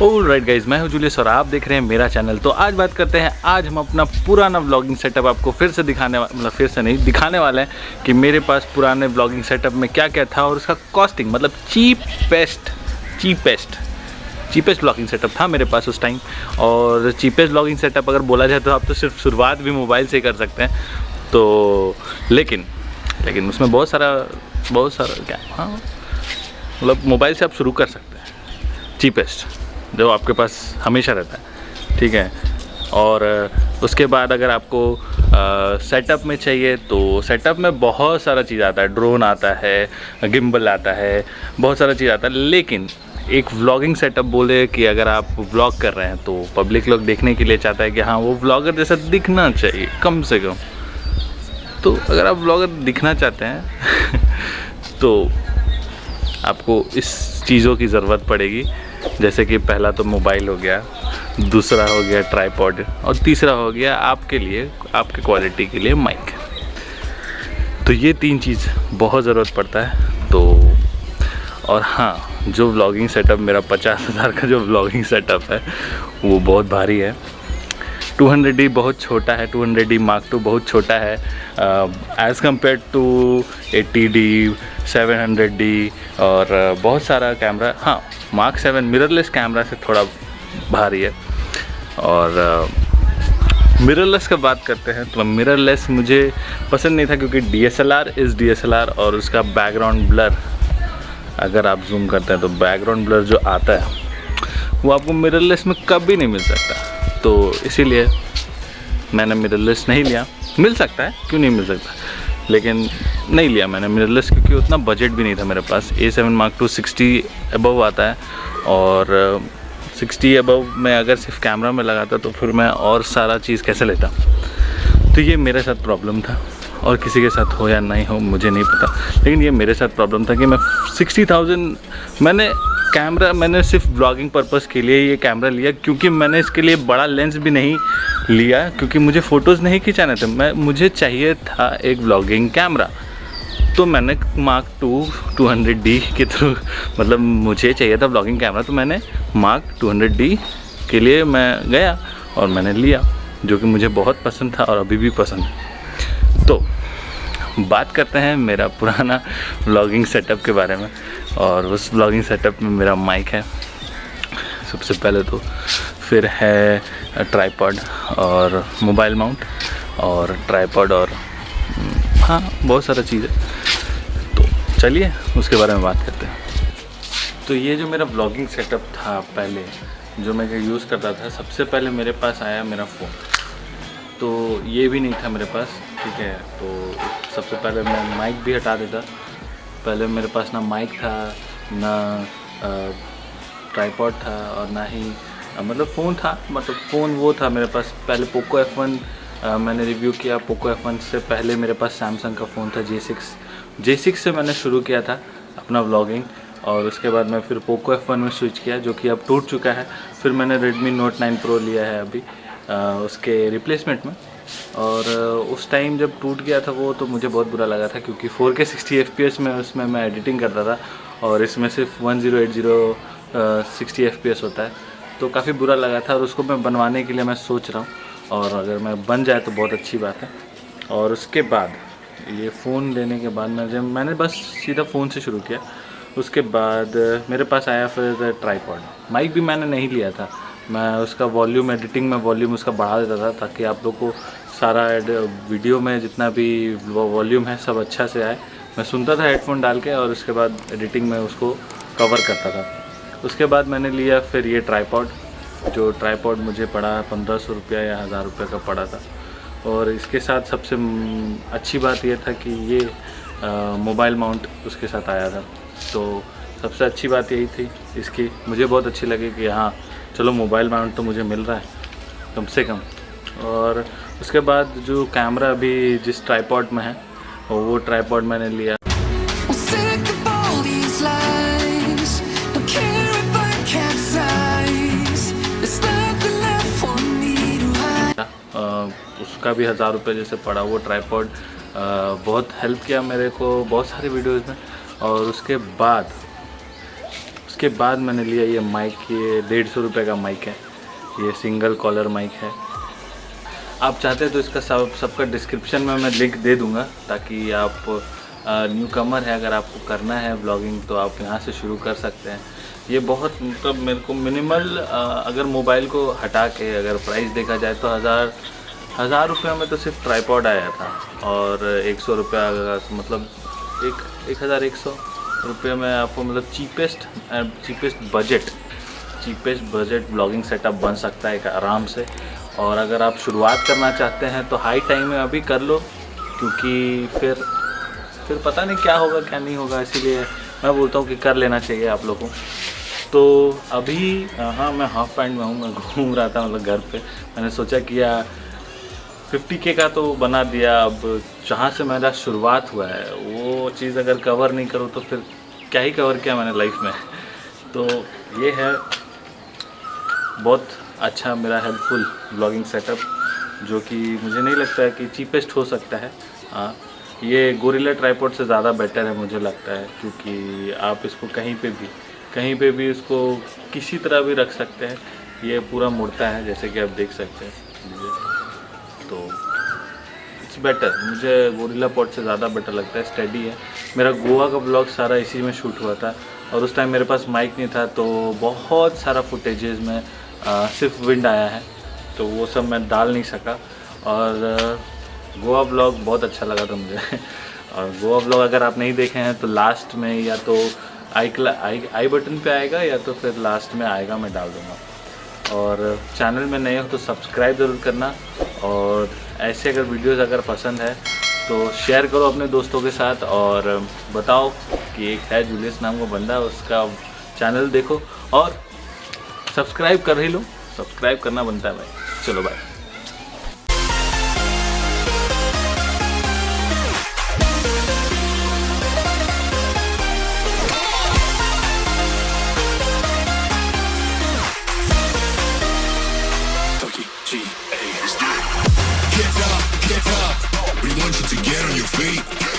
All right guys, मैं हूं Julius और आप देख रहे हैं मेरा चैनल। तो आज बात करते हैं, आज हम अपना पुराना व्लॉगिंग सेटअप आपको फिर से दिखाने वाले हैं कि मेरे पास पुराने व्लॉगिंग सेटअप में क्या क्या था और उसका कॉस्टिंग, मतलब चीपेस्ट व्लॉगिंग सेटअप था मेरे पास उस टाइम। और चीपेस्ट व्लॉगिंग सेटअप अगर बोला जाए तो आप तो सिर्फ शुरुआत भी मोबाइल से ही कर सकते हैं। तो लेकिन उसमें बहुत सारा क्या, हाँ मतलब मोबाइल से आप शुरू कर सकते हैं, चीपेस्ट जो आपके पास हमेशा रहता है, ठीक है। और उसके बाद अगर आपको सेटअप में चाहिए तो सेटअप में बहुत सारा चीज़ आता है, ड्रोन आता है, गिम्बल आता है, बहुत सारा चीज़ आता है। लेकिन एक व्लॉगिंग सेटअप बोले कि अगर आप व्लॉग कर रहे हैं तो पब्लिक लोग देखने के लिए चाहता है कि हाँ वो व्लॉगर जैसा दिखना चाहिए कम से कम। तो अगर आप व्लॉगर दिखना चाहते हैं तो आपको इस चीज़ों की ज़रूरत पड़ेगी, जैसे कि पहला तो मोबाइल हो गया, दूसरा हो गया ट्राइपॉड और तीसरा हो गया आपके लिए, आपके क्वालिटी के लिए माइक। तो ये तीन चीज़ बहुत ज़रूरत पड़ता है। तो और हाँ, जो व्लॉगिंग सेटअप मेरा 50,000 का जो व्लॉगिंग सेटअप है वो बहुत भारी है। 200D बहुत छोटा है, 200D Mark II बहुत छोटा है as compare to 80D, 700D और बहुत सारा कैमरा। हाँ, Mark 7 मिररलेस कैमरा से थोड़ा भारी है। और मिररलेस का बात करते हैं तो मिररलेस मुझे पसंद नहीं था, क्योंकि DSLR इज़ DSLR और उसका बैकग्राउंड ब्लर, अगर आप जूम करते हैं तो बैकग्राउंड ब्लर जो आता है वो आपको मिररलेस में कभी नहीं मिल सकता। तो इसीलिए मैंने मिररलेस नहीं लिया। मिल सकता है, क्यों नहीं मिल सकता, लेकिन नहीं लिया मैंने मिररलेस, क्योंकि उतना बजट भी नहीं था मेरे पास। A7 Mark II 60 अबव आता है और 60 अबव में अगर सिर्फ कैमरा में लगाता तो फिर मैं और सारा चीज़ कैसे लेता। तो ये मेरे साथ प्रॉब्लम था, और किसी के साथ हो या नहीं हो मुझे नहीं पता, लेकिन ये मेरे साथ प्रॉब्लम था कि मैं 60,000 मैंने सिर्फ ब्लॉगिंग पर्पस के लिए ये कैमरा लिया, क्योंकि मैंने इसके लिए बड़ा लेंस भी नहीं लिया, क्योंकि मुझे फ़ोटोज़ नहीं खिंचाने थे। मुझे चाहिए था एक व्लॉगिंग कैमरा। तो मैंने Mark II 200D के थ्रू, मतलब मुझे चाहिए था व्लॉगिंग कैमरा, तो मैंने Mark 200D के लिए मैं गया और मैंने लिया, जो कि मुझे बहुत पसंद था और अभी भी पसंद है। तो बात करते हैं मेरा पुराना व्लॉगिंग सेटअप के बारे में, और उस व्लॉगिंग सेटअप में मेरा माइक है सबसे पहले तो, फिर है ट्राइपॉड और मोबाइल माउंट और ट्राइपॉड और हाँ बहुत सारा चीज़ है। तो चलिए उसके बारे में बात करते हैं। तो ये जो मेरा व्लॉगिंग सेटअप था पहले, जो मैं यूज़ करता था, सबसे पहले मेरे पास आया मेरा फ़ोन। तो ये भी नहीं था मेरे पास, ठीक है। तो सबसे पहले मैं माइक भी हटा देता। पहले मेरे पास ना माइक था, ना ट्राइपॉड था, और ना ही मतलब फ़ोन था। मतलब फ़ोन वो था मेरे पास पहले पोको F1 मैंने रिव्यू किया। पोको F1 से पहले मेरे पास सैमसंग का फ़ोन था J6 से मैंने शुरू किया था अपना व्लॉगिंग, और उसके बाद मैं फिर पोको F1 में स्विच किया, जो कि अब टूट चुका है। फिर मैंने Redmi Note 9 Pro लिया है अभी उसके रिप्लेसमेंट में। और उस टाइम जब टूट गया था वो, तो मुझे बहुत बुरा लगा था, क्योंकि 4K 60 FPS में उसमें मैं एडिटिंग करता था, और इसमें सिर्फ 1080 60 FPS होता है। तो काफ़ी बुरा लगा था, और उसको मैं बनवाने के लिए मैं सोच रहा हूँ, और अगर मैं बन जाए तो बहुत अच्छी बात है। और उसके बाद ये फ़ोन लेने के बाद मैंने बस सीधा फ़ोन से शुरू किया। उसके बाद मेरे पास आया फिर ट्राइपॉड। माइक भी मैंने नहीं लिया था, मैं उसका वॉल्यूम, एडिटिंग में वॉल्यूम उसका बढ़ा देता था, ताकि आप लोग को सारा वीडियो में जितना भी वॉल्यूम है सब अच्छा से आए। मैं सुनता था हेडफोन डाल के, और उसके बाद एडिटिंग में उसको कवर करता था। उसके बाद मैंने लिया फिर ये ट्राइपॉड, जो ट्राइपॉड मुझे पड़ा 1500 रुपया या 1000 रुपये का पड़ा था। और इसके साथ सबसे अच्छी बात यह था कि ये मोबाइल माउंट उसके साथ आया था। तो सबसे अच्छी बात यही थी इसकी, मुझे बहुत अच्छी लगी कि हाँ चलो मोबाइल माउंट तो मुझे मिल रहा है कम से कम। और उसके बाद जो कैमरा अभी जिस ट्राइपॉड में है वो ट्राइपॉड मैंने लिया। उसका भी 1000 रुपये जैसे पड़ा वो ट्राइपॉड। बहुत हेल्प किया मेरे को बहुत सारे वीडियोज़ में। और उसके उसके बाद मैंने लिया ये माइक, ये 150 रुपये का माइक है, ये सिंगल कॉलर माइक है। आप चाहते हैं तो इसका सबका डिस्क्रिप्शन में मैं लिंक दे दूँगा, ताकि आप न्यू कमर है, अगर आपको करना है ब्लॉगिंग तो आप यहाँ से शुरू कर सकते हैं। ये बहुत मतलब मेरे को मिनिमल, अगर मोबाइल को हटा के अगर प्राइस देखा जाए तो हज़ार रुपये में तो सिर्फ ट्राईपॉड आया था, और 100 रुपया मतलब 1100 रुपये में आपको मतलब चीपेस्ट बजट ब्लॉगिंग सेटअप बन सकता है आराम से। और अगर आप शुरुआत करना चाहते हैं तो हाई टाइम में अभी कर लो, क्योंकि फिर पता नहीं क्या होगा क्या नहीं होगा, इसीलिए मैं बोलता हूँ कि कर लेना चाहिए आप लोगों को। तो अभी हाँ, मैं हाफ पैंट में हूँ, मैं घूम रहा था मतलब घर पे। मैंने सोचा कि 50K का तो बना दिया, अब जहाँ से मेरा शुरुआत हुआ है वो चीज़ अगर कवर नहीं करूँ तो फिर क्या ही कवर किया मैंने लाइफ में। तो ये है बहुत अच्छा मेरा हेल्पफुल ब्लॉगिंग सेटअप, जो कि मुझे नहीं लगता है कि चीपेस्ट हो सकता है। हाँ, ये गोरिल्ला ट्राइपॉड से ज़्यादा बेटर है मुझे लगता है, क्योंकि आप इसको कहीं पे भी इसको किसी तरह भी रख सकते हैं। ये पूरा मुड़ता है जैसे कि आप देख सकते हैं, तो इट्स बेटर, मुझे गोरिल्ला पॉड से ज़्यादा बेटर लगता है, स्टेडी है। मेरा गोवा का ब्लॉग सारा इसी में शूट हुआ था, और उस टाइम मेरे पास माइक नहीं था, तो बहुत सारा फुटेजेस में सिर्फ विंड आया है, तो वो सब मैं डाल नहीं सका। और गोवा ब्लॉग बहुत अच्छा लगा था मुझे। और गोवा ब्लॉग अगर आप नहीं देखे हैं तो लास्ट में या तो आई बटन पे आएगा, या तो फिर लास्ट में आएगा, मैं डाल दूँगा। और चैनल में नए हो तो सब्सक्राइब ज़रूर करना, और ऐसे अगर वीडियोस अगर पसंद है तो शेयर करो अपने दोस्तों के साथ, और बताओ कि एक है जूलियस नाम का बंदा, उसका चैनल देखो और सब्सक्राइब कर ही लो, सब्सक्राइब करना बनता है भाई। चलो bye. Get up, we want you to get on your feet.